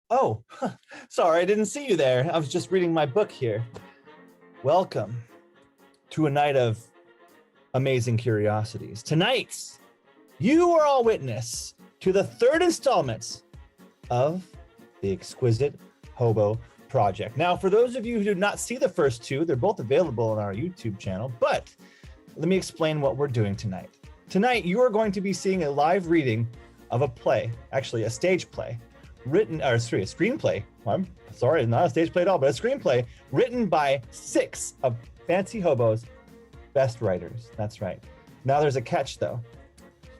Oh, sorry, I didn't see you there. I was just reading my book here. Welcome to a night of amazing curiosities. Tonight, you are all witness to the third installment of the Exquisite Hobo Project. Now, for those of you who did not see the first two, they're both available on our YouTube channel, but let me explain what we're doing tonight. Tonight, you are going to be seeing a live reading of a play, actually a stage play, a screenplay. I'm sorry, not a stage play at all, but a screenplay written by 6 of Fancy Hobo's best writers. That's right. Now there's a catch though.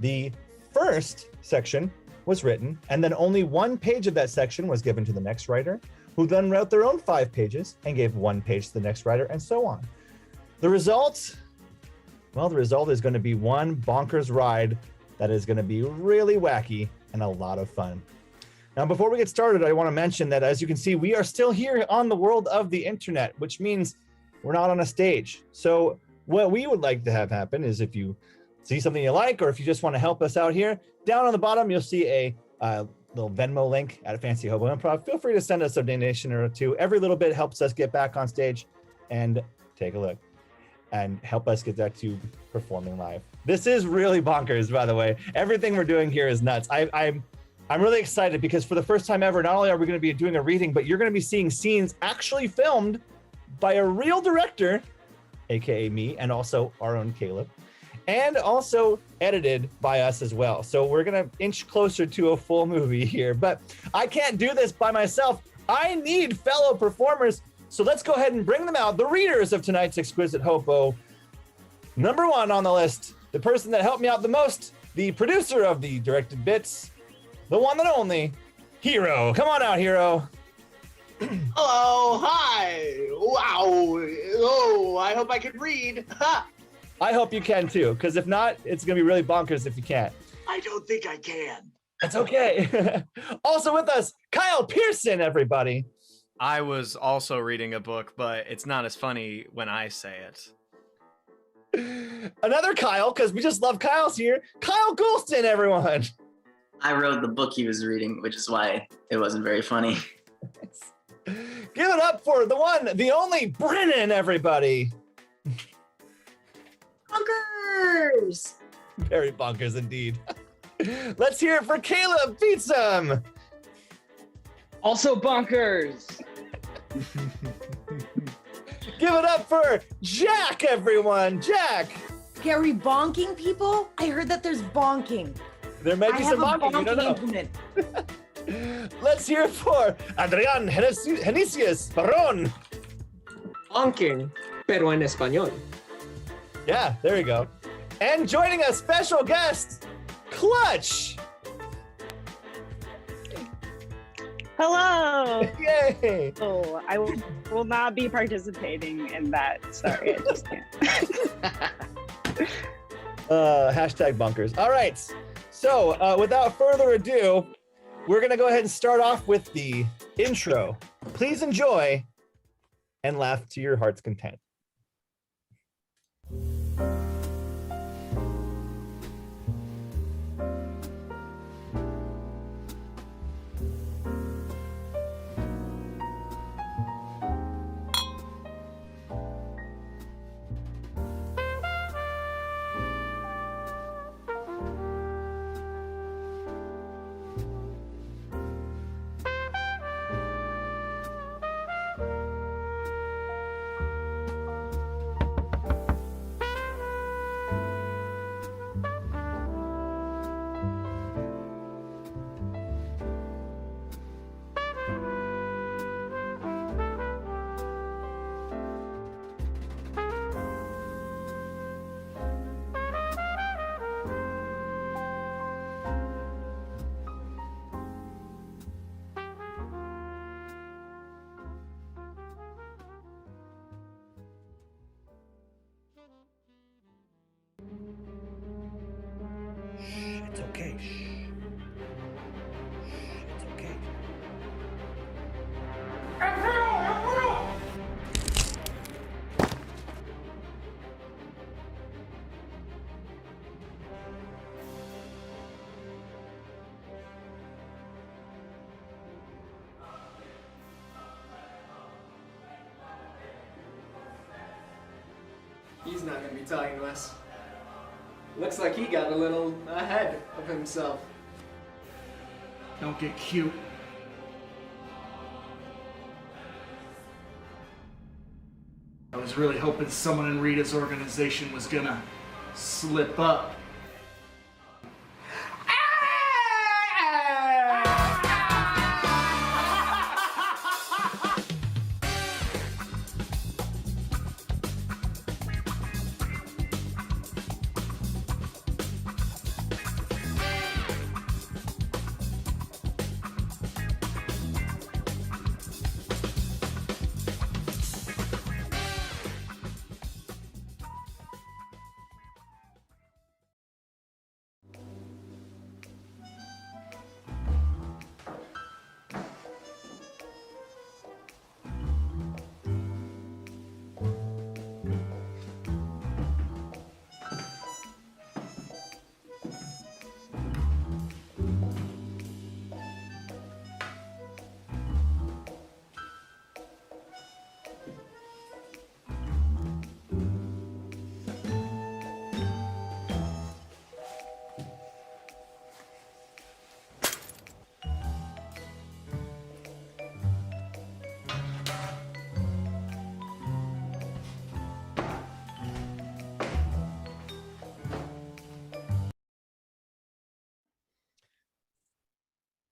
The first section was written, and then only 1 page of that section was given to the next writer, who then wrote their own 5 pages and gave 1 page to the next writer, and so on. The result, well, the result is going to be one bonkers ride that is going to be really wacky and a lot of fun. Now, before we get started, I want to mention that, as you can see, we are still here on the world of the internet, which means we're not on a stage. So what we would like to have happen is, if you see something you like, or if you just want to help us out here, down on the bottom, you'll see a little Venmo link at Fancy Hobo Improv. Feel free to send us a donation or two. Every little bit helps us get back on stage and take a look and help us get back to performing live. This is really bonkers, by the way. Everything we're doing here is nuts. I'm really excited because for the first time ever, not only are we going to be doing a reading, but you're going to be seeing scenes actually filmed by a real director, aka me, and also our own Caleb, and also edited by us as well. So we're going to inch closer to a full movie here, but I can't do this by myself. I need fellow performers. So let's go ahead and bring them out. The readers of tonight's Exquisite Hobo. Number 1 on the list, the person that helped me out the most, the producer of the directed bits, the one and only, Hero. Come on out, Hero. Hello, hi, wow, oh, I hope I can read. Ha! I hope you can too, because if not, it's gonna be really bonkers if you can't. I don't think I can. That's okay. Also with us, Kyle Pearson, everybody. I was also reading a book, but it's not as funny when I say it. Another Kyle, because we just love Kyle's here. Kyle Goulston, everyone. I wrote the book he was reading, which is why it wasn't very funny. Give it up for the one, the only Brenan, everybody. Bonkers! Very bonkers indeed. Let's hear it for Caleb Fietsam. Also bonkers. Give it up for Jack, everyone. Jack. Gary, bonking people? I heard that there's bonking. There may be some bonking, you don't know. Implement. Let's hear it for Adrian Henicius Barron. Honking, pero en español. Yeah, there we go. And joining us, special guest, Clutch. Hello. Yay. Oh, I will not be participating in that. Sorry, I just can't. Hashtag bunkers. All right. So without further ado, we're going to go ahead and start off with the intro. Please enjoy and laugh to your heart's content. He's not gonna be talking to us. Looks like he got a little ahead of himself. Don't get cute. I was really hoping someone in Rita's organization was gonna slip up.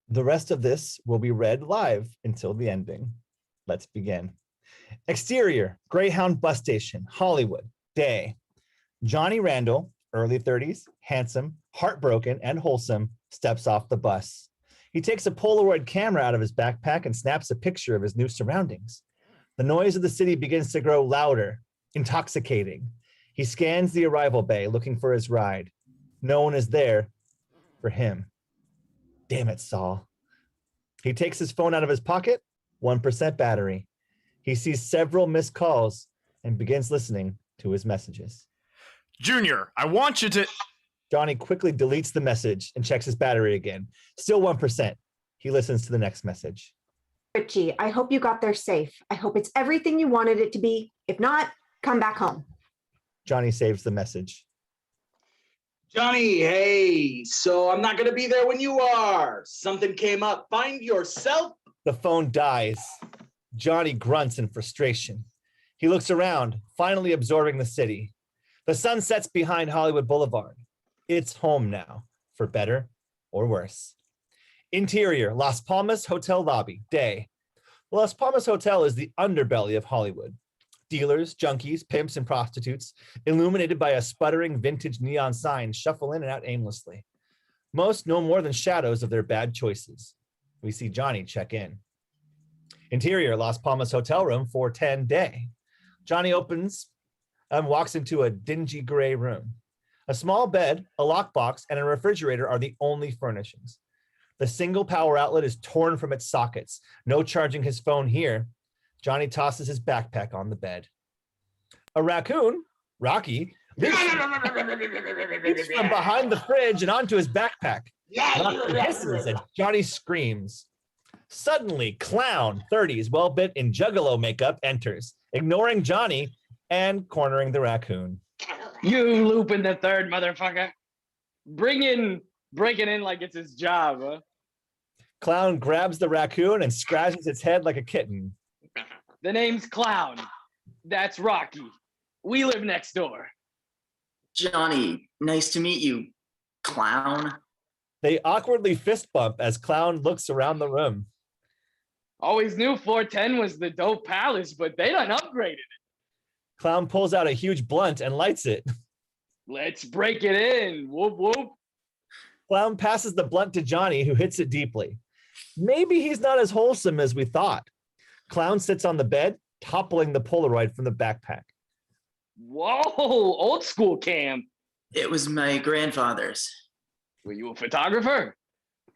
The rest of this will be read live until the ending. Let's begin. Exterior, Greyhound bus station, Hollywood, day. Johnny Randall, early 30s, handsome, heartbroken, and wholesome, steps off the bus. He takes a Polaroid camera out of his backpack and snaps a picture of his new surroundings. The noise of the city begins to grow louder, intoxicating. He scans the arrival bay looking for his ride. No one is there for him. Damn it, Saul. He takes his phone out of his pocket, 1% battery. He sees several missed calls and begins listening to his messages. Junior, I want you to... Johnny quickly deletes the message and checks his battery again. Still 1%. He listens to the next message. Richie, I hope you got there safe. I hope it's everything you wanted it to be. If not, come back home. Johnny saves the message. Johnny, hey, so I'm not going to be there when you are. Something came up. Find yourself. The phone dies. Johnny grunts in frustration. He looks around, finally absorbing the city. The sun sets behind Hollywood Boulevard. It's home now, for better or worse. Interior, Las Palmas Hotel lobby, day. Las Palmas Hotel is the underbelly of Hollywood. Dealers, junkies, pimps, and prostitutes, illuminated by a sputtering vintage neon sign, shuffle in and out aimlessly. Most no more than shadows of their bad choices. We see Johnny check in. Interior, Las Palmas Hotel room, 410 day. Johnny opens and walks into a dingy gray room. A small bed, a lockbox, and a refrigerator are the only furnishings. The single power outlet is torn from its sockets. No charging his phone here. Johnny tosses his backpack on the bed. A raccoon, Rocky, leaps from behind the fridge and onto his backpack. Rocky hisses and Johnny screams. Suddenly, Clown, 30s, well-bit in juggalo makeup, enters, ignoring Johnny and cornering the raccoon. You Lupin the Third, motherfucker. Breaking in like it's his job, huh? Clown grabs the raccoon and scratches its head like a kitten. The name's Clown. That's Rocky. We live next door. Johnny, nice to meet you, Clown. They awkwardly fist bump as Clown looks around the room. Always knew 410 was the dope palace, but they done upgraded it. Clown pulls out a huge blunt and lights it. Let's break it in. Whoop, whoop. Clown passes the blunt to Johnny, who hits it deeply. Maybe he's not as wholesome as we thought. Clown sits on the bed, toppling the Polaroid from the backpack. Whoa, old school cam. It was my grandfather's. Were you a photographer?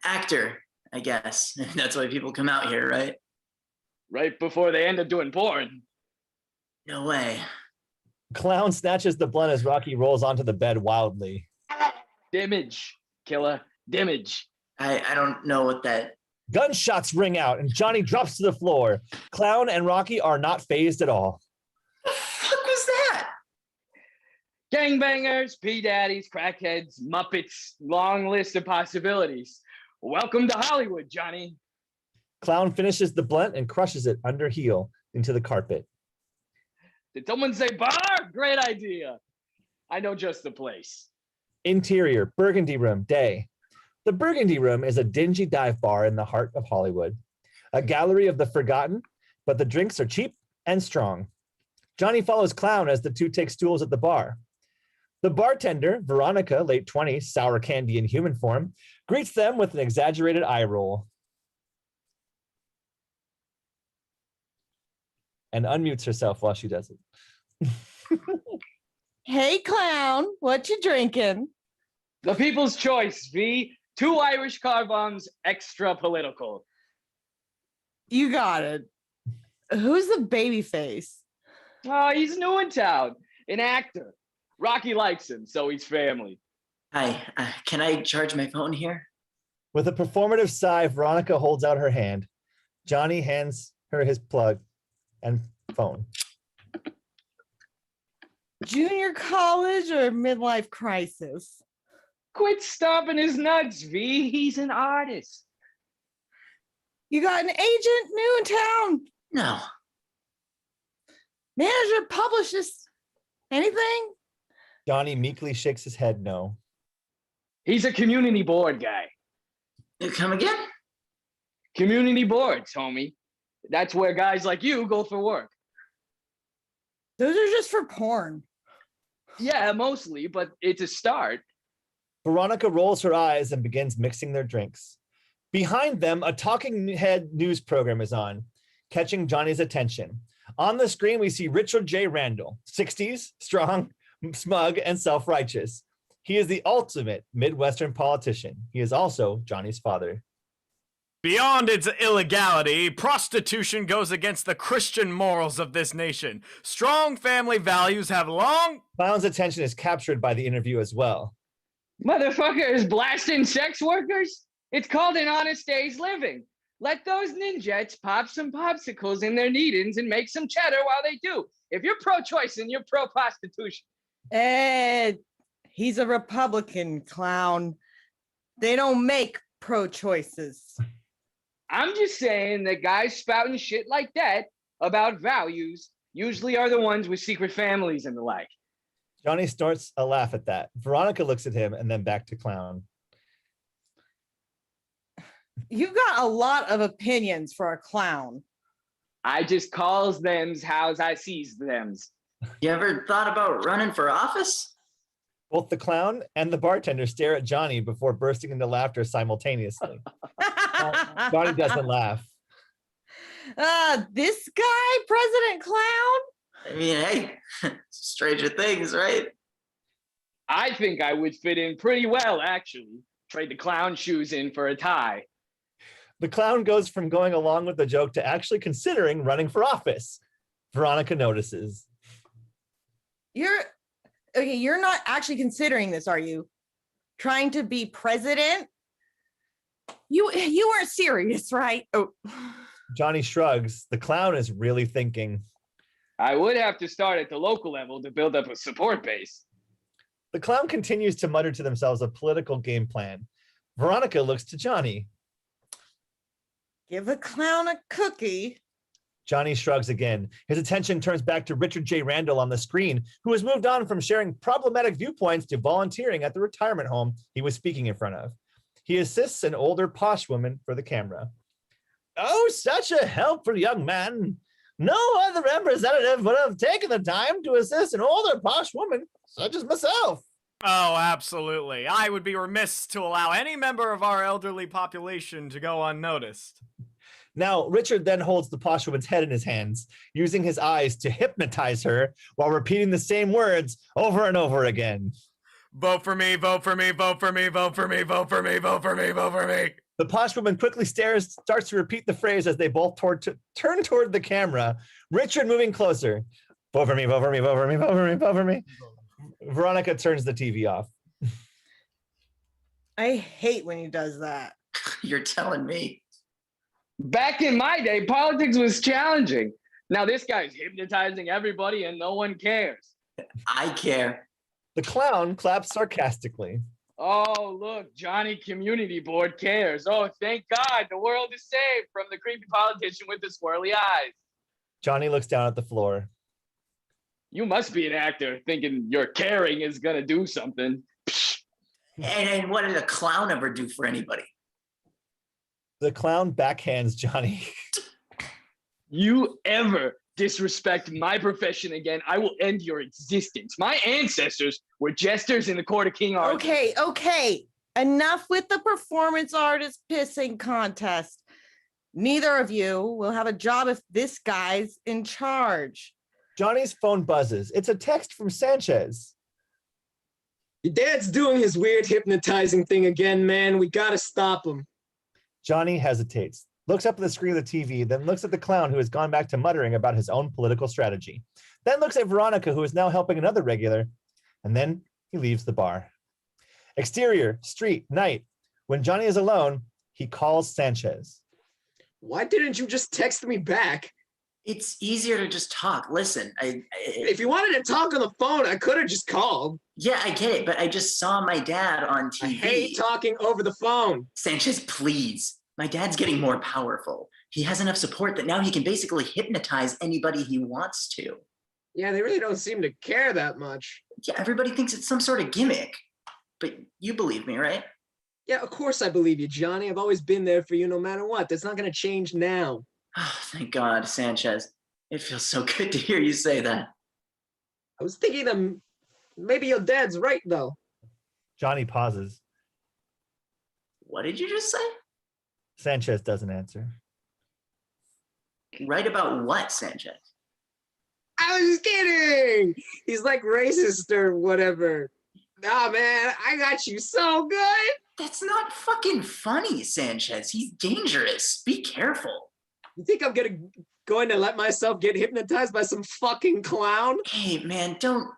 Actor, I guess. That's why people come out here, right? Right before they end up doing porn. No way. Clown snatches the blunt as Rocky rolls onto the bed wildly. Damage, killer. Damage. I don't know what that... Gunshots ring out and Johnny drops to the floor. Clown and Rocky are not fazed at all. What was that? Gangbangers, P-daddies, crackheads, Muppets, long list of possibilities. Welcome to Hollywood, Johnny. Clown finishes the blunt and crushes it under heel into the carpet. Did someone say bar? Great idea. I know just the place. Interior, Burgundy Room, day. The Burgundy Room is a dingy dive bar in the heart of Hollywood. A gallery of the forgotten, but the drinks are cheap and strong. Johnny follows Clown as the two take stools at the bar. The bartender, Veronica, late 20s, sour candy in human form, greets them with an exaggerated eye roll and unmutes herself while she does it. Hey, Clown, what you drinking? The People's Choice, V. 2 Irish car bombs, extra political. You got it. Who's the baby face? Oh, he's new in town, an actor. Rocky likes him, so he's family. Hi, can I charge my phone here? With a performative sigh, Veronica holds out her hand. Johnny hands her his plug and phone. Junior college or midlife crisis? Quit stomping his nuts, V. He's an artist. You got an agent new in town? No. Manager, publicist, anything? Johnny meekly shakes his head no. He's a community board guy. Come again? Community boards, homie. That's where guys like you go for work. Those are just for porn. Yeah, mostly, but it's a start. Veronica rolls her eyes and begins mixing their drinks. Behind them, a talking head news program is on, catching Johnny's attention. On the screen, we see Richard J. Randall, 60s, strong, smug, and self-righteous. He is the ultimate Midwestern politician. He is also Johnny's father. Beyond its illegality, prostitution goes against the Christian morals of this nation. Strong family values have long... Clown's attention is captured by the interview as well. Motherfuckers blasting sex workers? It's called an honest day's living. Let those ninjets pop some popsicles in their kneadings and make some cheddar while they do. If you're pro-choice and you're pro-prostitution. He's a Republican, Clown. They don't make pro-choices. I'm just saying that guys spouting shit like that about values usually are the ones with secret families and the like. Johnny snorts a laugh at that. Veronica looks at him and then back to Clown. You got a lot of opinions for a clown. I just calls them's how's I sees them's. You ever thought about running for office? Both the clown and the bartender stare at Johnny before bursting into laughter simultaneously. Johnny doesn't laugh. This guy, President Clown? I mean, hey, stranger things, right? I think I would fit in pretty well, actually. Trade the clown shoes in for a tie. The clown goes from going along with the joke to actually considering running for office. Veronica notices. You're not actually considering this, are you? Trying to be president? You weren't serious, right? Oh. Johnny shrugs. The clown is really thinking. I would have to start at the local level to build up a support base. The clown continues to mutter to themselves a political game plan. Veronica looks to Johnny. Give a clown a cookie. Johnny shrugs again. His attention turns back to Richard J. Randall on the screen, who has moved on from sharing problematic viewpoints to volunteering at the retirement home he was speaking in front of. He assists an older posh woman for the camera. Oh, such a helpful young man. No other representative would have taken the time to assist an older posh woman such as myself. Oh, absolutely. I would be remiss to allow any member of our elderly population to go unnoticed. Now, Richard then holds the posh woman's head in his hands, using his eyes to hypnotize her while repeating the same words over and over again. Vote for me, vote for me, vote for me, vote for me, vote for me, vote for me, vote for me. The posh woman quickly starts to repeat the phrase as they both turn toward the camera. Richard moving closer. Vote for me, vote for me, vote for me, vote for me, vote for me. Veronica turns the TV off. I hate when he does that. You're telling me. Back in my day, politics was challenging. Now this guy's hypnotizing everybody and no one cares. I care. The clown claps sarcastically. Oh, look, Johnny Community Board cares. Oh, thank God, the world is saved from the creepy politician with the swirly eyes. Johnny looks down at the floor. You must be an actor thinking your caring is going to do something. And what did a clown ever do for anybody? The clown backhands Johnny. You ever disrespect my profession again, I will end your existence. My ancestors were jesters in the court of King Arthur. Okay. Enough with the performance artist pissing contest. Neither of you will have a job if this guy's in charge. Johnny's phone buzzes. It's a text from Sanchez. Your dad's doing his weird hypnotizing thing again, man. We gotta stop him. Johnny hesitates, looks up at the screen of the TV, then looks at the clown who has gone back to muttering about his own political strategy. Then looks at Veronica, who is now helping another regular, and then he leaves the bar. Exterior, street, night. When Johnny is alone, he calls Sanchez. Why didn't you just text me back? It's easier to just talk. Listen, if you wanted to talk on the phone, I could have just called. Yeah, I get it, but I just saw my dad on TV. I hate talking over the phone. Sanchez, please. My dad's getting more powerful. He has enough support that now he can basically hypnotize anybody he wants to. Yeah, they really don't seem to care that much. Yeah, everybody thinks it's some sort of gimmick. But you believe me, right? Yeah, of course I believe you, Johnny. I've always been there for you no matter what. That's not going to change now. Oh, thank God, Sanchez. It feels so good to hear you say that. I was thinking that maybe your dad's right, though. Johnny pauses. What did you just say? Sanchez doesn't answer. Right about what, Sanchez? I was kidding. He's like racist or whatever. Nah, man, I got you so good. That's not fucking funny, Sanchez. He's dangerous. Be careful. You think I'm going to let myself get hypnotized by some fucking clown? Hey, man, don't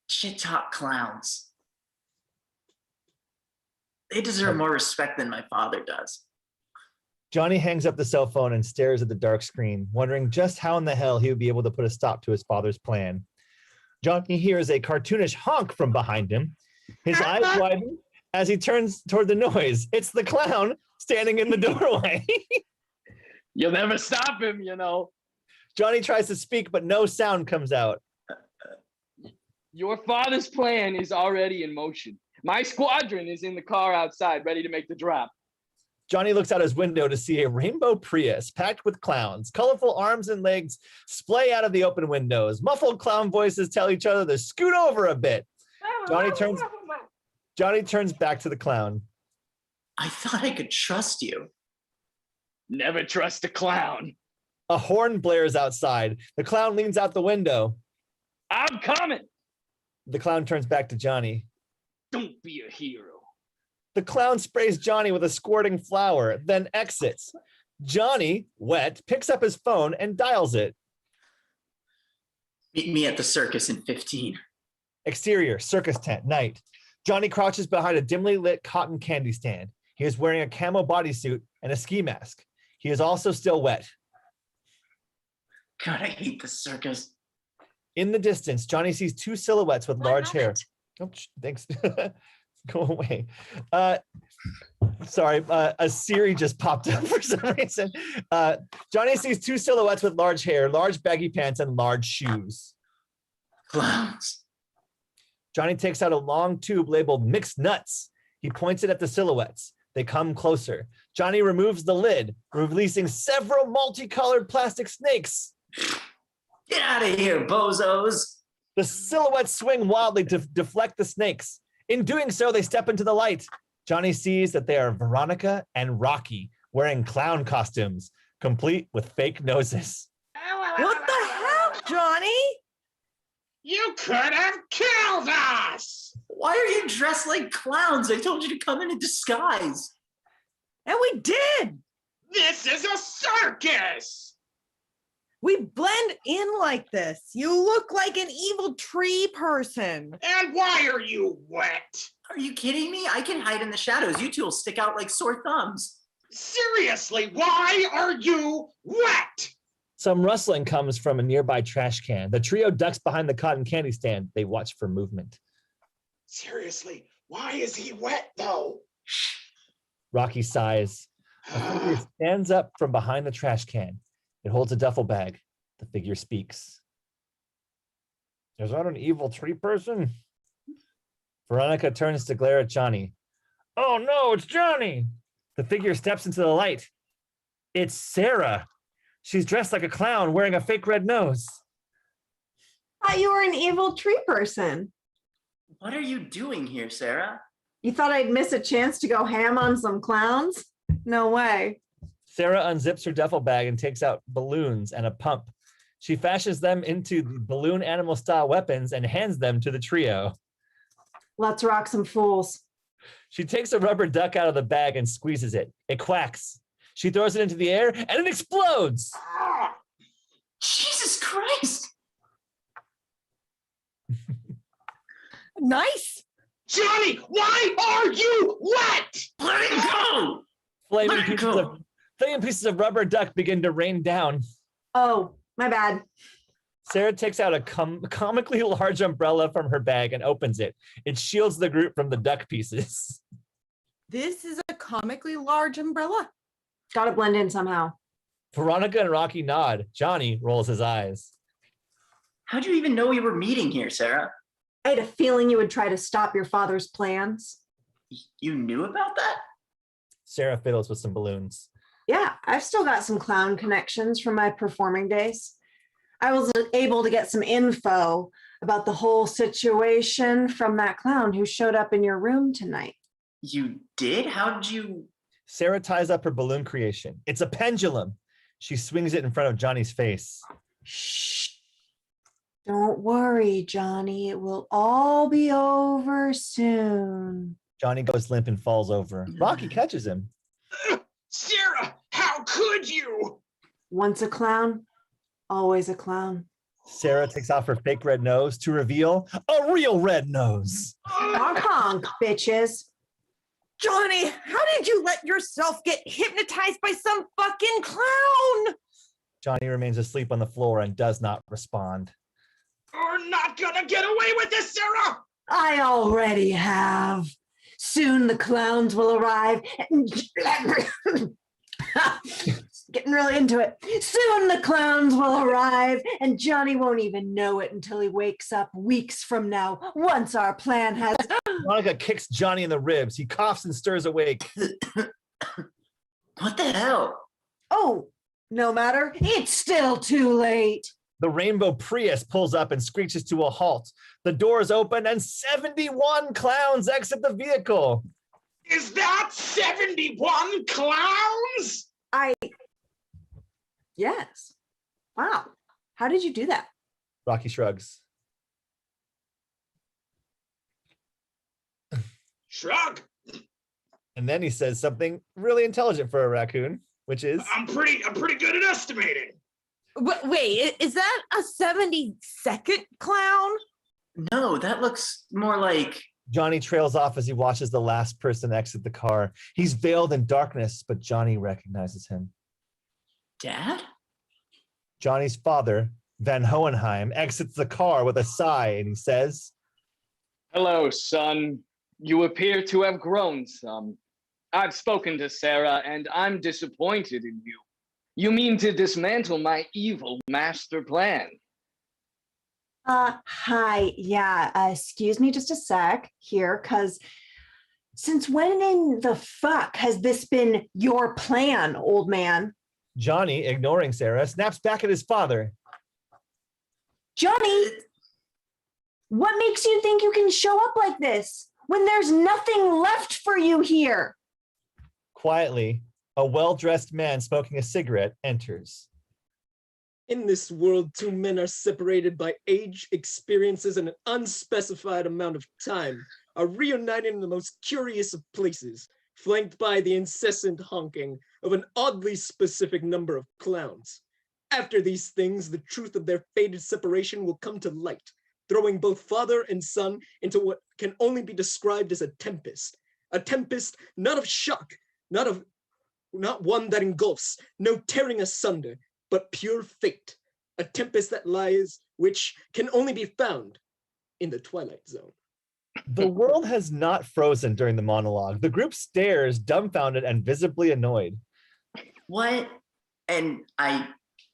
shit talk clowns. They deserve more respect than my father does. Johnny hangs up the cell phone and stares at the dark screen, wondering just how in the hell he would be able to put a stop to his father's plan. Johnny hears a cartoonish honk from behind him. His eyes widen as he turns toward the noise. It's the clown standing in the doorway. You'll never stop him, you know. Johnny tries to speak, but no sound comes out. Your father's plan is already in motion. My squadron is in the car outside, ready to make the drop. Johnny looks out his window to see a rainbow Prius packed with clowns. Colorful arms and legs splay out of the open windows. Muffled clown voices tell each other to scoot over a bit. Johnny turns back to the clown. I thought I could trust you. Never trust a clown. A horn blares outside. The clown leans out the window. I'm coming. The clown turns back to Johnny. Don't be a hero. The clown sprays Johnny with a squirting flower, then exits. Johnny, wet, picks up his phone and dials it. Meet me at the circus in 15. Exterior, circus tent, night. Johnny crouches behind a dimly lit cotton candy stand. He is wearing a camo bodysuit and a ski mask. He is also still wet. God, I hate the circus. In the distance, Johnny sees two silhouettes with large hair. Oh, thanks. Go away. Sorry, a Siri just popped up for some reason. Johnny sees two silhouettes with large hair, large baggy pants, and large shoes. Clowns. Johnny takes out a long tube labeled mixed nuts. He points it at the silhouettes. They come closer. Johnny removes the lid, releasing several multicolored plastic snakes. Get out of here, bozos. The silhouettes swing wildly to deflect the snakes. In doing so, they step into the light. Johnny sees that they are Veronica and Rocky, wearing clown costumes, complete with fake noses. What the hell, Johnny? You could have killed us! Why are you dressed like clowns? I told you to come in a disguise. And we did. This is a circus! We blend in like this. You look like an evil tree person. And why are you wet? Are you kidding me? I can hide in the shadows. You two will stick out like sore thumbs. Seriously, why are you wet? Some rustling comes from a nearby trash can. The trio ducks behind the cotton candy stand. They watch for movement. Seriously, why is he wet though? Rocky sighs. A figure stands up from behind the trash can. It holds a duffel bag. The figure speaks. Is that an evil tree person? Veronica turns to glare at Johnny. Oh no, it's Johnny! The figure steps into the light. It's Sarah. She's dressed like a clown wearing a fake red nose. Thought you were an evil tree person. What are you doing here, Sarah? You thought I'd miss a chance to go ham on some clowns? No way. Sarah unzips her duffel bag and takes out balloons and a pump. She fashions them into balloon animal style weapons and hands them to the trio. Let's rock some fools. She takes a rubber duck out of the bag and squeezes it. It quacks. She throws it into the air and it explodes. Jesus Christ! Nice. Johnny, why are you wet? Let it go! Flaming pieces of rubber duck begin to rain down. Oh, my bad. Sarah takes out a comically large umbrella from her bag and opens it. It shields the group from the duck pieces. This is a comically large umbrella. Gotta blend in somehow. Veronica and Rocky nod. Johnny rolls his eyes. How'd you even know we were meeting here, Sarah? I had a feeling you would try to stop your father's plans. You knew about that? Sarah fiddles with some balloons. Yeah, I've still got some clown connections from my performing days. I was able to get some info about the whole situation from that clown who showed up in your room tonight. You did? How'd you? Sarah ties up her balloon creation. It's a pendulum. She swings it in front of Johnny's face. Shh. Don't worry, Johnny. It will all be over soon. Johnny goes limp and falls over. Rocky catches him. Sarah, how could you? Once a clown, always a clown. Sarah takes off her fake red nose to reveal a real red nose. Honk honk, bitches. Johnny, how did you let yourself get hypnotized by some fucking clown? Johnny remains asleep on the floor and does not respond. You're not gonna get away with this, Sarah! I already have. Soon the clowns will arrive. Getting really into it. Soon the clowns will arrive, and Johnny won't even know it until he wakes up weeks from now, once our plan has... Monica kicks Johnny in the ribs. He coughs and stirs awake. What the hell? Oh, no matter. It's still too late. The rainbow Prius pulls up and screeches to a halt. The doors open and 71 clowns exit the vehicle. Is that 71 clowns? Yes. Wow. How did you do that? Rocky shrugs. Shrug. And then he says something really intelligent for a raccoon, which is... I'm pretty good at estimating. Wait, is that a 72nd clown? No, that looks more like... Johnny trails off as he watches the last person exit the car. He's veiled in darkness, but Johnny recognizes him. Dad? Johnny's father, Van Hohenheim, exits the car with a sigh and he says, Hello, son. You appear to have grown some. I've spoken to Sarah, and I'm disappointed in you. You mean to dismantle my evil master plan? Hi. Yeah, excuse me just a sec here, because since when in the fuck has this been your plan, old man? Johnny, ignoring Sarah, snaps back at his father. Johnny, what makes you think you can show up like this when there's nothing left for you here? Quietly, a well-dressed man smoking a cigarette enters. In this world, two men are separated by age, experiences, and an unspecified amount of time, are reunited in the most curious of places, flanked by the incessant honking of an oddly specific number of clowns. After these things, the truth of their fated separation will come to light, throwing both father and son into what can only be described as a tempest not of shock, not one that engulfs, no tearing asunder, but pure fate, a tempest that lies, which can only be found in the Twilight Zone. The world has not frozen during the monologue. The group stares, dumbfounded and visibly annoyed. What? And I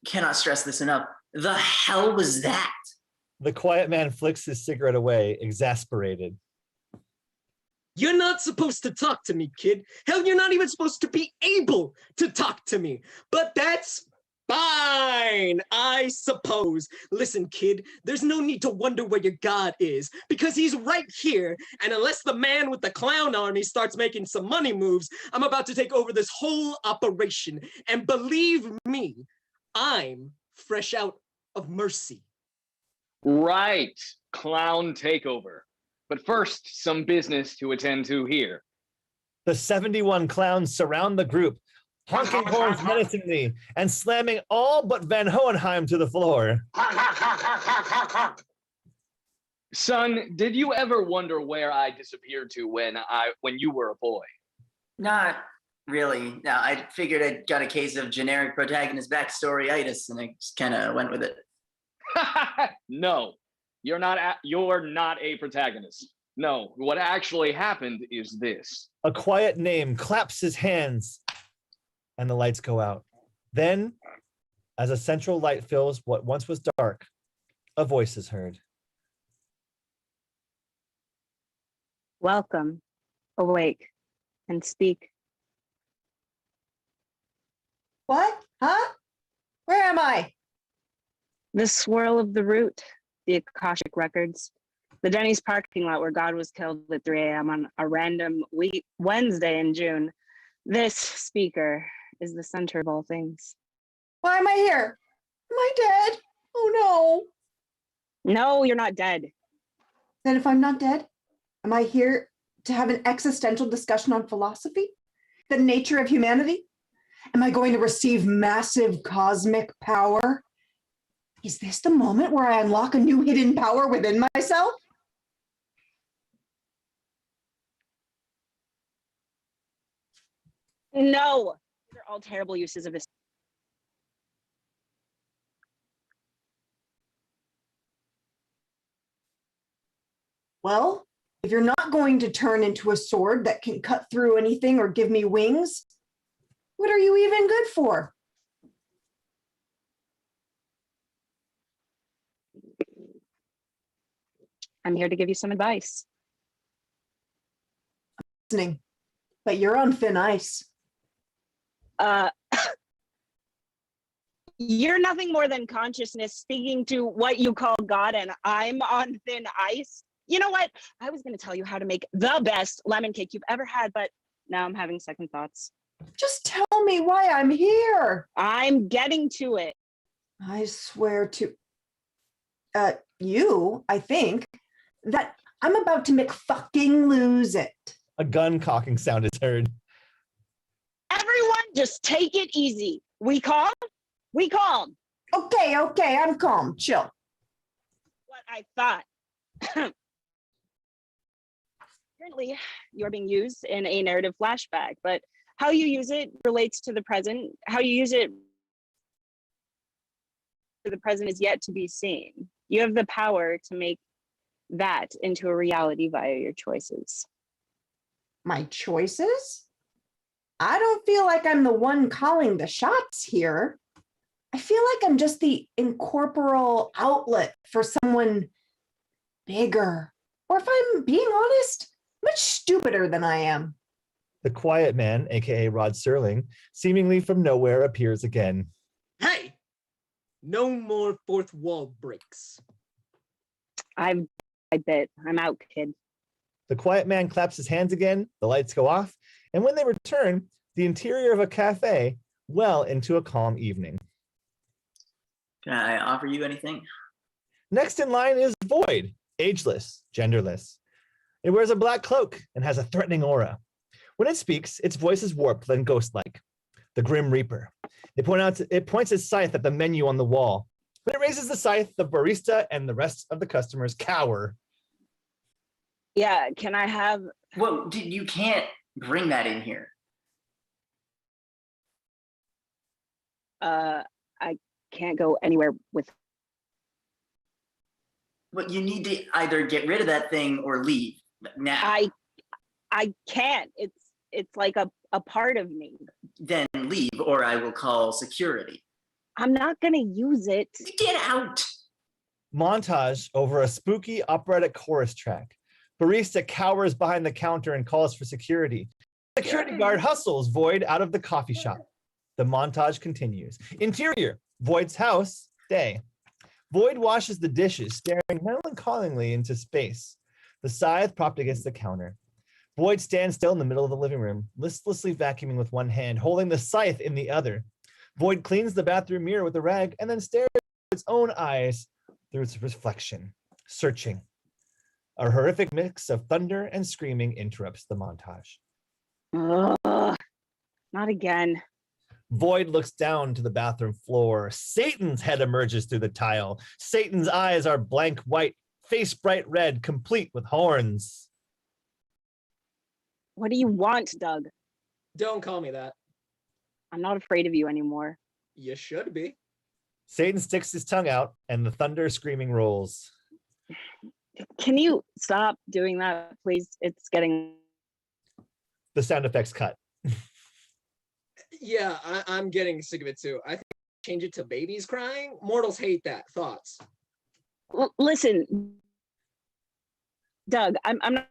cannot stress this enough. The hell was that? The quiet man flicks his cigarette away, exasperated. You're not supposed to talk to me, kid. Hell, you're not even supposed to be able to talk to me. But that's fine, I suppose. Listen, kid, there's no need to wonder where your God is, because he's right here. And unless the man with the clown army starts making some money moves, I'm about to take over this whole operation. And believe me, I'm fresh out of mercy. Right, clown takeover. But first, some business to attend to here. The 71 clowns surround the group, honking horns menacingly and slamming all but Van Hohenheim to the floor. Son, did you ever wonder where I disappeared to when you were a boy? Not really. No, I figured I got a case of generic protagonist backstory-itis, and I just kind of went with it. No, you're not a protagonist. No, what actually happened is this. A quiet name claps his hands and the lights go out. Then, as a central light fills what once was dark, a voice is heard. Welcome, awake, and speak. What? Huh? Where am I? The swirl of the root, the Akashic records, the Denny's parking lot where God was killed at 3 a.m. on a random Wednesday in June. This speaker is the center of all things. Why am I here? Am I dead? Oh no. No, you're not dead. Then if I'm not dead, am I here to have an existential discussion on philosophy? The nature of humanity? Am I going to receive massive cosmic power? Is this the moment where I unlock a new hidden power within myself? No, these are all terrible uses of this. Well, if you're not going to turn into a sword that can cut through anything or give me wings, what are you even good for? I'm here to give you some advice. Listening, but you're on thin ice. You're nothing more than consciousness speaking to what you call God, and I'm on thin ice. You know what? I was going to tell you how to make the best lemon cake you've ever had, but now I'm having second thoughts. Just tell me why I'm here. I'm getting to it. I swear to you, I think, that I'm about to McFucking lose it. A gun cocking sound is heard. Everyone, just take it easy. We calm? We calm. Okay, I'm calm. Chill. What I thought. Currently, you're being used in a narrative flashback, but how you use it relates to the present. How you use it to the present is yet to be seen. You have the power to make that into a reality via your choices. My choices? I don't feel like I'm the one calling the shots here. I feel like I'm just the incorporeal outlet for someone bigger. Or if I'm being honest, much stupider than I am. The quiet man, aka Rod Serling, seemingly from nowhere appears again. Hey, no more fourth wall breaks. I bet. I'm out, kid. The quiet man claps his hands again, the lights go off, and when they return, the interior of a cafe well into a calm evening. Can I offer you anything? Next in line is Void, ageless, genderless. It wears a black cloak and has a threatening aura. When it speaks, its voice is warped and ghost-like. The Grim Reaper. It points its scythe at the menu on the wall. When it raises the scythe, the barista and the rest of the customers cower. Yeah, can I have... Whoa, dude, you can't bring that in here. I can't go anywhere with... But you need to either get rid of that thing or leave. Now, I can't. It's like a part of me. then leave or I will call security. I'm not gonna use it. Get out. Montage over a spooky operatic chorus track. Barista cowers behind the counter and calls for security. Security guard hustles Void out of the coffee shop. The montage continues. Interior, Void's house, day. Void washes the dishes, staring melancholingly into space. The scythe propped against the counter. Void stands still in the middle of the living room, listlessly vacuuming with one hand, holding the scythe in the other. Void cleans the bathroom mirror with a rag and then stares at its own eyes through its reflection, searching. A horrific mix of thunder and screaming interrupts the montage. Ugh, not again. Void looks down to the bathroom floor. Satan's head emerges through the tile. Satan's eyes are blank white, face bright red, complete with horns. What do you want, Doug? Don't call me that. I'm not afraid of you anymore. You should be. Satan sticks his tongue out and the thunder screaming rolls. Can you stop doing that, please? It's getting... The sound effects cut. Yeah, I'm getting sick of it too. I think change it to babies crying. Mortals hate that. Thoughts? Listen, Doug, I'm not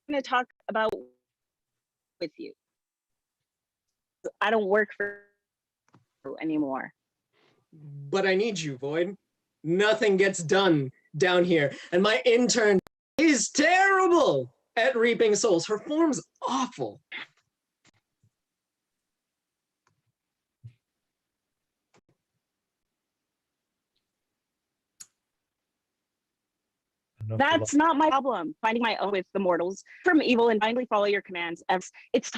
going to talk about with you. I don't work for you anymore. But I need you, Void. Nothing gets done down here. And my intern is terrible at reaping souls. Her form's awful. That's not my problem. Finding my own with the mortals from evil and blindly follow your commands. It's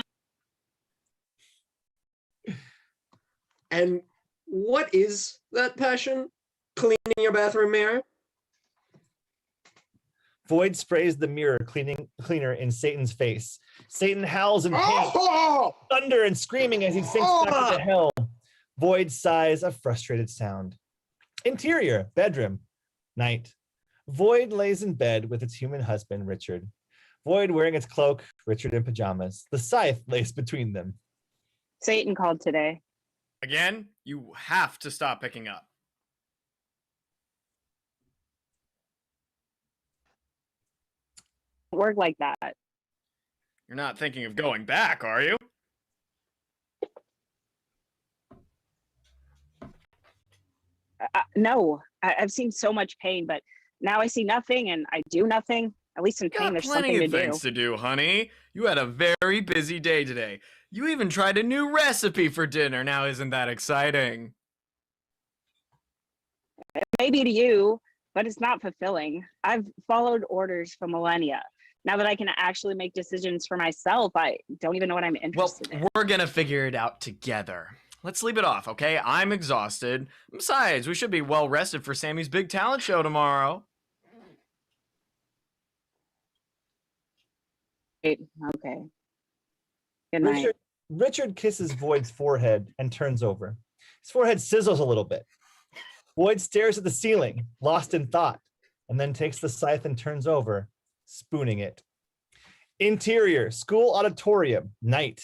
And what is that passion? Cleaning your bathroom mirror? Void sprays the mirror cleaner in Satan's face. Satan howls in pain, thunder and screaming as he sinks back into hell. Void sighs a frustrated sound. Interior, bedroom, night. Void lays in bed with its human husband, Richard. Void wearing its cloak, Richard in pajamas. The scythe lays between them. Satan called today. Again, you have to stop picking up. Work like that. You're not thinking of going back, are you? No, I've seen so much pain, but now I see nothing and I do nothing. At least in pain, there's something to Plenty do. of things to do, honey. You had a very busy day today. You even tried a new recipe for dinner. Now, isn't that exciting? Maybe to you, but it's not fulfilling. I've followed orders for millennia. Now that I can actually make decisions for myself, I don't even know what I'm interested in. We're gonna figure it out together. Let's leave it off, okay? I'm exhausted. Besides, we should be well rested for Sammy's big talent show tomorrow. Okay. Good night. Richard kisses Void's forehead and turns over. His forehead sizzles a little bit. Void stares at the ceiling, lost in thought, and then takes the scythe and turns over, spooning it. Interior, school auditorium, night.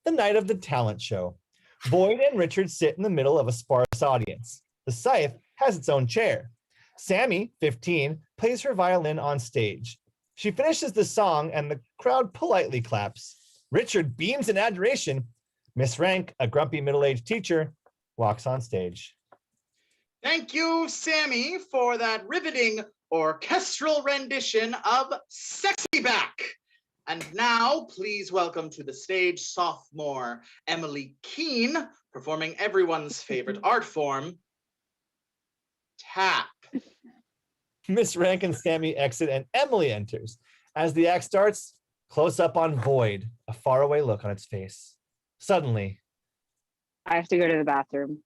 The night of the talent show. Void and Richard sit in the middle of a sparse audience. The scythe has its own chair. Sammy, 15, plays her violin on stage. She finishes the song and the crowd politely claps. Richard beams in adoration. Miss Rank, a grumpy middle-aged teacher, walks on stage. Thank you, Sammy, for that riveting orchestral rendition of Sexy Back. And now, please welcome to the stage sophomore Emily Keene, performing everyone's favorite art form, tap. Miss Rank and Sammy exit and Emily enters. As the act starts, close up on Void, a faraway look on its face. Suddenly, I have to go to the bathroom.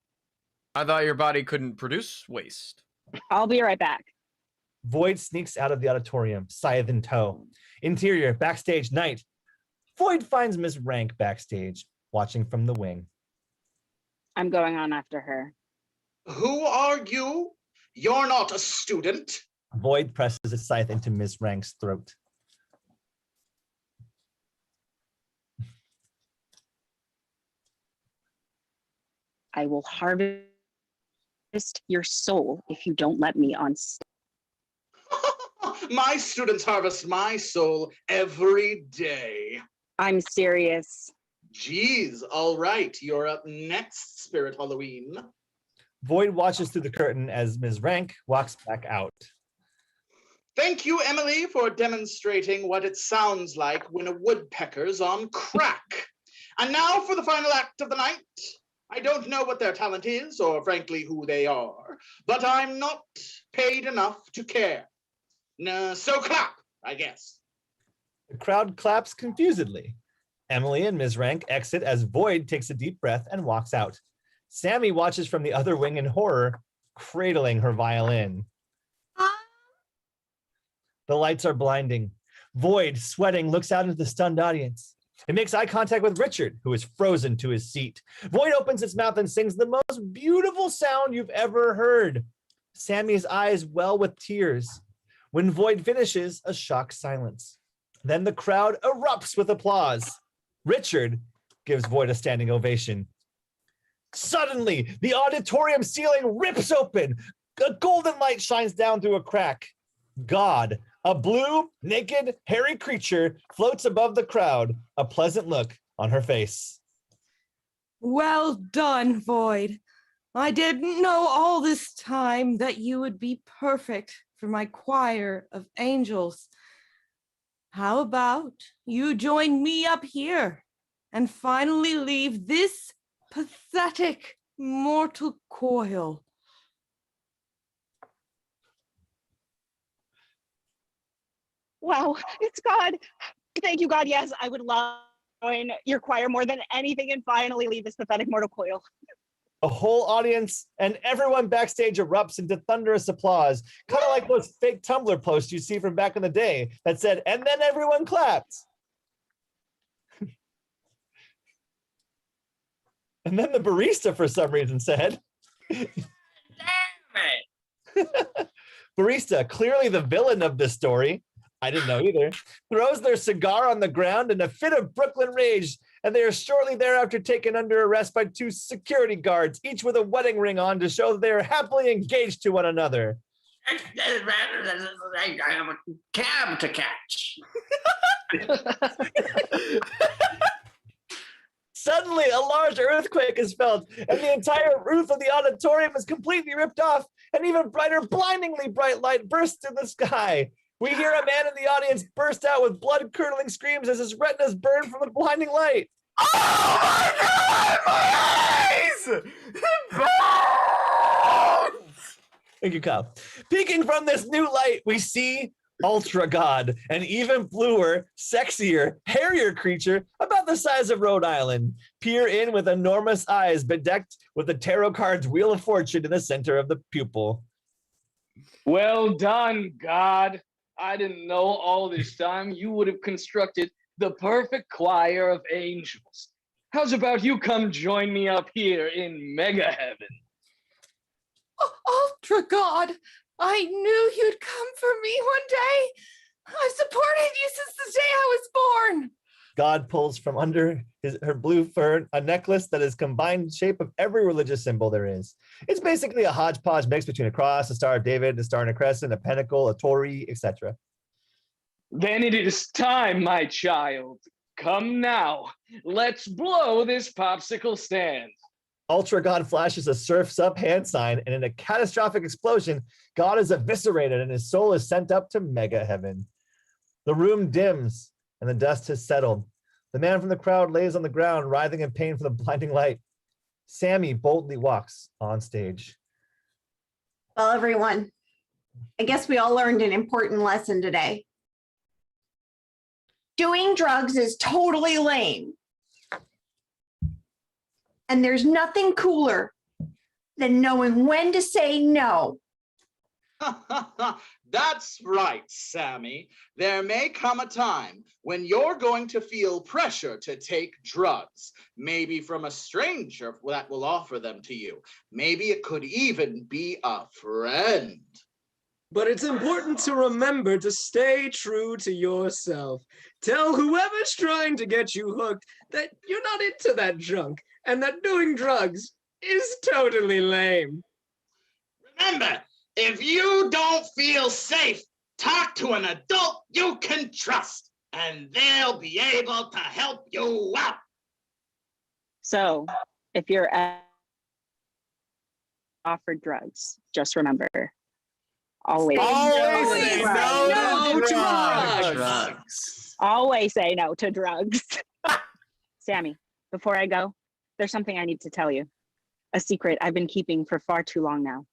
I thought your body couldn't produce waste. I'll be right back. Void sneaks out of the auditorium, scythe in tow. Interior, backstage, night. Void finds Miss Rank backstage, watching from the wing. I'm going on after her. Who are you? You're not a student. Void presses its scythe into Miss Rank's throat. I will harvest your soul if you don't let me on stage. My students harvest my soul every day. I'm serious. Geez, all right. You're up next, Spirit Halloween. Void watches through the curtain as Ms. Rank walks back out. Thank you, Emily, for demonstrating what it sounds like when a woodpecker's on crack. And now for the final act of the night. I don't know what their talent is, or frankly who they are, but I'm not paid enough to care. No, so clap, I guess. The crowd claps confusedly. Emily and Ms. Rank exit as Void takes a deep breath and walks out. Sammy watches from the other wing in horror, cradling her violin. The lights are blinding. Void, sweating, looks out into the stunned audience. It makes eye contact with Richard, who is frozen to his seat. Void opens its mouth and sings the most beautiful sound you've ever heard. Sammy's eyes well with tears. When Void finishes, a shocked silence. Then the crowd erupts with applause. Richard gives Void a standing ovation. Suddenly, the auditorium ceiling rips open. A golden light shines down through a crack. God, a blue, naked, hairy creature, floats above the crowd, a pleasant look on her face. Well done, Void. I didn't know all this time that you would be perfect for my choir of angels. How about you join me up here and finally leave this pathetic mortal coil? Wow, it's God. Thank you, God. Yes, I would love to join your choir more than anything and finally leave this pathetic mortal coil. The whole audience and everyone backstage erupts into thunderous applause, kind of like those fake Tumblr posts you see from back in the day that said, and then everyone clapped. And then the barista, for some reason, said, Damn it! Barista, clearly the villain of this story, I didn't know either, throws their cigar on the ground in a fit of Brooklyn rage, and they are shortly thereafter taken under arrest by two security guards, each with a wedding ring on to show that they are happily engaged to one another. I have a cab to catch. Suddenly, a large earthquake is felt, and the entire roof of the auditorium is completely ripped off, and even brighter, blindingly bright light bursts in the sky. We hear a man in the audience burst out with blood-curdling screams as his retinas burn from the blinding light. Oh my God, my eyes! It burns! Thank you, Kyle. Peeking from this new light, we see Ultra God, an even bluer, sexier, hairier creature about the size of Rhode Island, peer in with enormous eyes bedecked with the tarot card's Wheel of Fortune in the center of the pupil. Well done, God. I didn't know all this time you would have constructed the perfect choir of angels. How's about you come join me up here in Mega Heaven? Ultra God, I knew you'd come for me one day. I've supported you since the day I was born. God pulls from under her blue fur a necklace that is combined shape of every religious symbol there is. It's basically a hodgepodge mix between a cross, a Star of David, a star and a crescent, a pentacle, a Torii, etc. Then it is time, my child. Come now. Let's blow this popsicle stand. Ultra God flashes a surf's up hand sign, and in a catastrophic explosion, God is eviscerated and his soul is sent up to Mega Heaven. The room dims and the dust has settled. The man from the crowd lays on the ground, writhing in pain from the blinding light. Sammy boldly walks on stage. Well, everyone, I guess we all learned an important lesson today. Doing drugs is totally lame. And there's nothing cooler than knowing when to say no. That's right, Sammy. There may come a time when you're going to feel pressure to take drugs, maybe from a stranger that will offer them to you. Maybe it could even be a friend. But it's important to remember to stay true to yourself. Tell whoever's trying to get you hooked that you're not into that junk and that doing drugs is totally lame. Remember, if you don't feel safe, talk to an adult you can trust, and they'll be able to help you out. So, if you're offered drugs, just remember, always Always say no to drugs. always say no to drugs. Sammy, before I go, there's something I need to tell you. A secret I've been keeping for far too long now.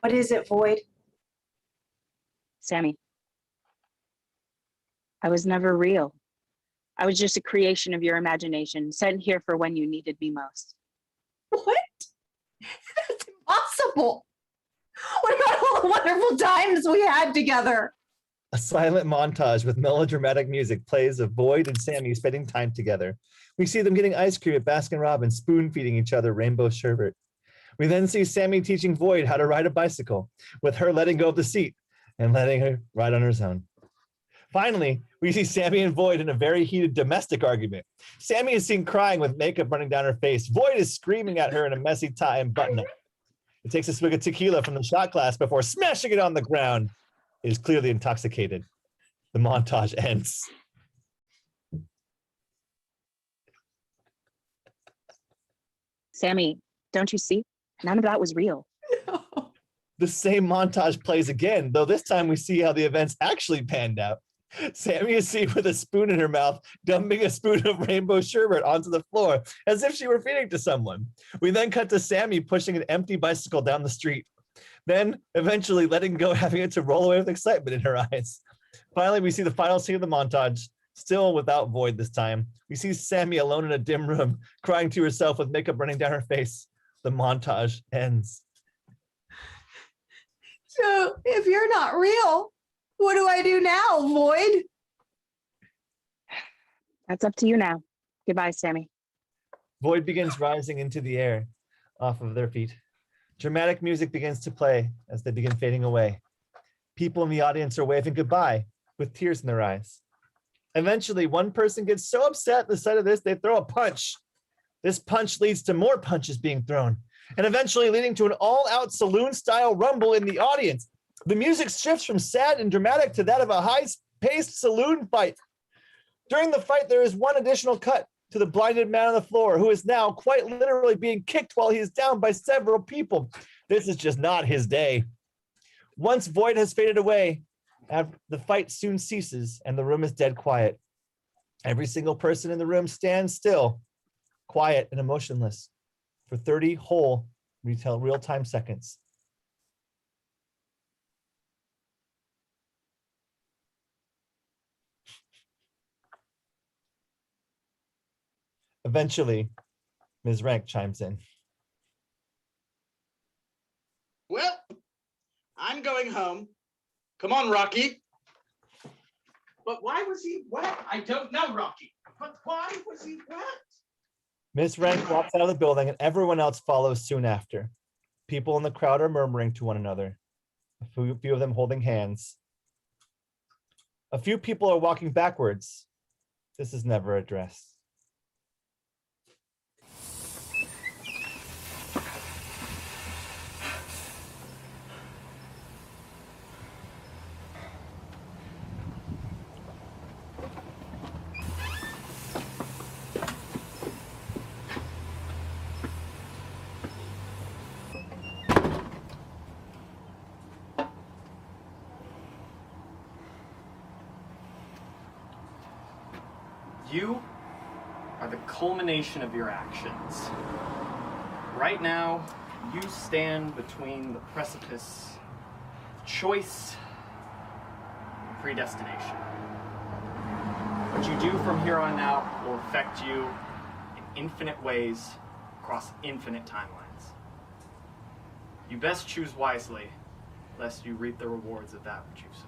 What is it, Void? Sammy, I was never real. I was just a creation of your imagination, sent here for when you needed me most. What? That's impossible. What about all the wonderful times we had together? A silent montage with melodramatic music plays of Void and Sammy spending time together. We see them getting ice cream at Baskin-Robbins, spoon-feeding each other rainbow sherbet. We then see Sammy teaching Void how to ride a bicycle, with her letting go of the seat and letting her ride on her own. Finally, we see Sammy and Void in a very heated domestic argument. Sammy is seen crying with makeup running down her face. Void is screaming at her in a messy tie and button-up. It takes a swig of tequila from the shot glass before smashing it on the ground. It is clearly intoxicated. The montage ends. Sammy, don't you see? None of that was real. The same montage plays again, though this time we see how the events actually panned out. Sammy is seen with a spoon in her mouth, dumping a spoon of rainbow sherbet onto the floor as if she were feeding to someone. We then cut to Sammy pushing an empty bicycle down the street, then eventually letting go, having it to roll away with excitement in her eyes. Finally, we see the final scene of the montage, still without Void this time. We see Sammy alone in a dim room, crying to herself with makeup running down her face. The montage ends. So, if you're not real, what do I do now, Void? That's up to you now. Goodbye, Sammy. Void begins rising into the air off of their feet. Dramatic music begins to play as they begin fading away. People in the audience are waving goodbye with tears in their eyes. Eventually, one person gets so upset at the sight of this, they throw a punch. This punch leads to more punches being thrown, and eventually leading to an all-out saloon-style rumble in the audience. The music shifts from sad and dramatic to that of a high-paced saloon fight. During the fight, there is one additional cut to the blinded man on the floor, who is now quite literally being kicked while he is down by several people. This is just not his day. Once Void has faded away, the fight soon ceases and the room is dead quiet. Every single person in the room stands still, quiet and emotionless, for 30 whole real-time seconds. Eventually, Ms. Rank chimes in. Well, I'm going home. Come on, Rocky. But why was he wet? I don't know, Rocky. But why was he wet? Ms. Rank walks out of the building and everyone else follows soon after. People in the crowd are murmuring to one another, a few of them holding hands. A few people are walking backwards. This is never addressed. You are the culmination of your actions. Right now, you stand between the precipice of choice and predestination. What you do from here on out will affect you in infinite ways across infinite timelines. You best choose wisely, lest you reap the rewards of that which you've sown.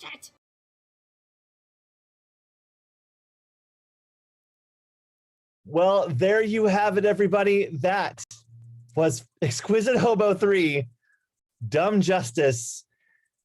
Shit. Well, there you have it, everybody. That was Exquisite Hobo 3, Dumb Justice.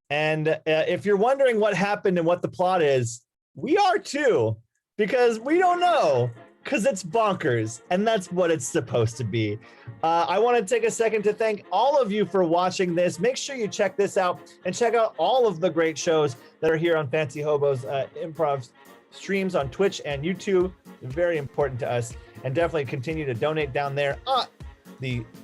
And if you're wondering what happened and what the plot is, we are too, because we don't know, because it's bonkers, and that's what it's supposed to be. I want to take a second to thank all of you for watching this. Make sure you check this out and check out all of the great shows that are here on Fancy Hobo's improv streams on Twitch and YouTube. Very important to us, and definitely continue to donate down there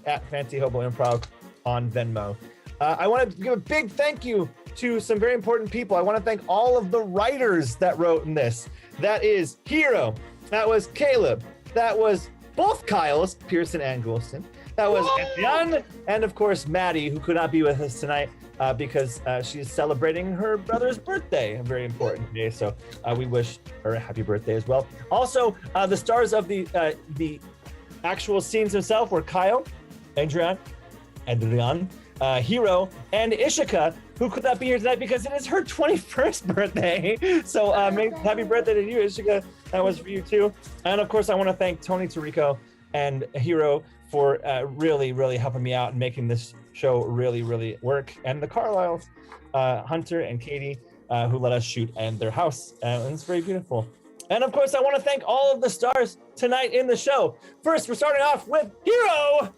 at Fancy Hobo Improv on Venmo. I want to give a big thank you to some very important people. I want to thank all of the writers that wrote in this. That is Hero. That was Caleb. That was both Kyles, Pearson and Goulston. That was Adrian, and of course Madi, who could not be with us tonight because she's celebrating her brother's birthday, a very important day. So we wish her a happy birthday as well. Also, the stars of the actual scenes themselves were Kyle, Adrian, Hero, and Ishika, who could not be here tonight because it is her 21st birthday. So happy birthday to you, Ishika. That was for you too. And of course, I want to thank Tony Tarico and Hero for really, really helping me out and making this show really, really work. And the Carlisles, Hunter and Katie, who let us shoot in their house. And it's very beautiful. And of course, I want to thank all of the stars tonight in the show. First, we're starting off with Hero.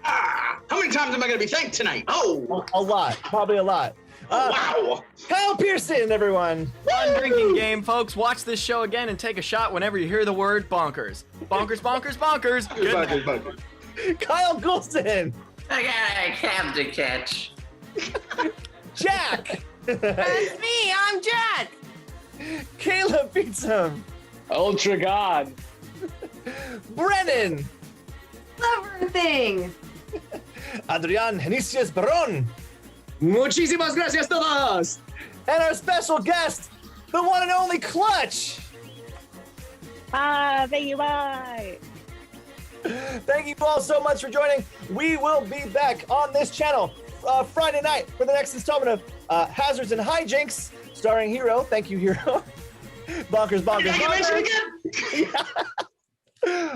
How many times am I going to be thanked tonight? Oh, a lot, probably a lot. Wow. Kyle Pearson, everyone. Fun drinking game, folks. Watch this show again and take a shot whenever you hear the word bonkers. Bonkers, bonkers, bonkers. Good night. Bonkers. Kyle Goulston. I got a cab to catch. Jack. That's me. I'm Jack. Caleb Fietsam. Ultra God. Brenan. Everything. Adrian Henicius Barron. Muchísimas gracias todos. And our special guest, the one and only Clutch. Thank you, bye. Thank you all so much for joining. We will be back on this channel Friday night for the next installment of Hazards and Hijinks, starring Hero. Thank you, Hero. Bonkers, bonkers, bonkers.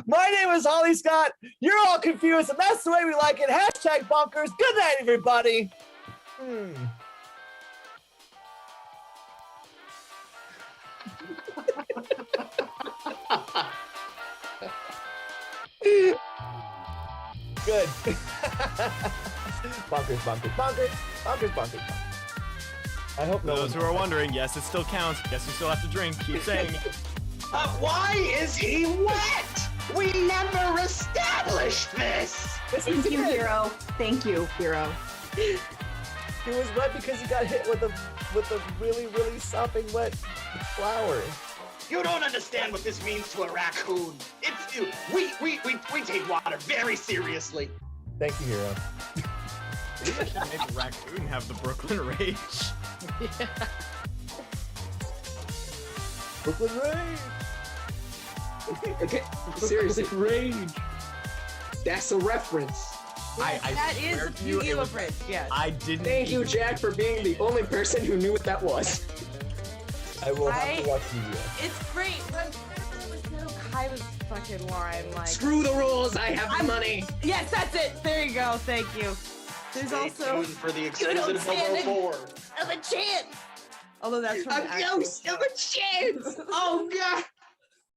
My name is Holly Scott. You're all confused, and that's the way we like it. Hashtag bonkers. Good night, everybody. Good. Bonkers, bonkers, bonkers, bonkers, bonkers. I hope For those who are wondering, yes, it still counts. Yes, you still have to drink. Keep saying it. Why is he wet? We never established this. Thank you, Hero. Thank you, Hero. He was wet because he got hit with a really, really sopping wet flower. You don't understand what this means to a raccoon. We take water very seriously. Thank you, Hero. We should make a raccoon have the Brooklyn Rage. Yeah. Brooklyn Rage. Okay, seriously. Rage. That's a reference. That is a Yu-Gi-Oh reference, yes. I didn't. Thank you, Jack, for being the only person who knew what that was. I will have to watch Yu-Gi-Oh. It's great, but I was fucking line like. Screw the rules. I have the money. Yes, that's it. There you go. Thank you. There's Stay also tuned for the Exquisite Hobo 4. of a chance. Although that's from A ghost of a chance. Oh God.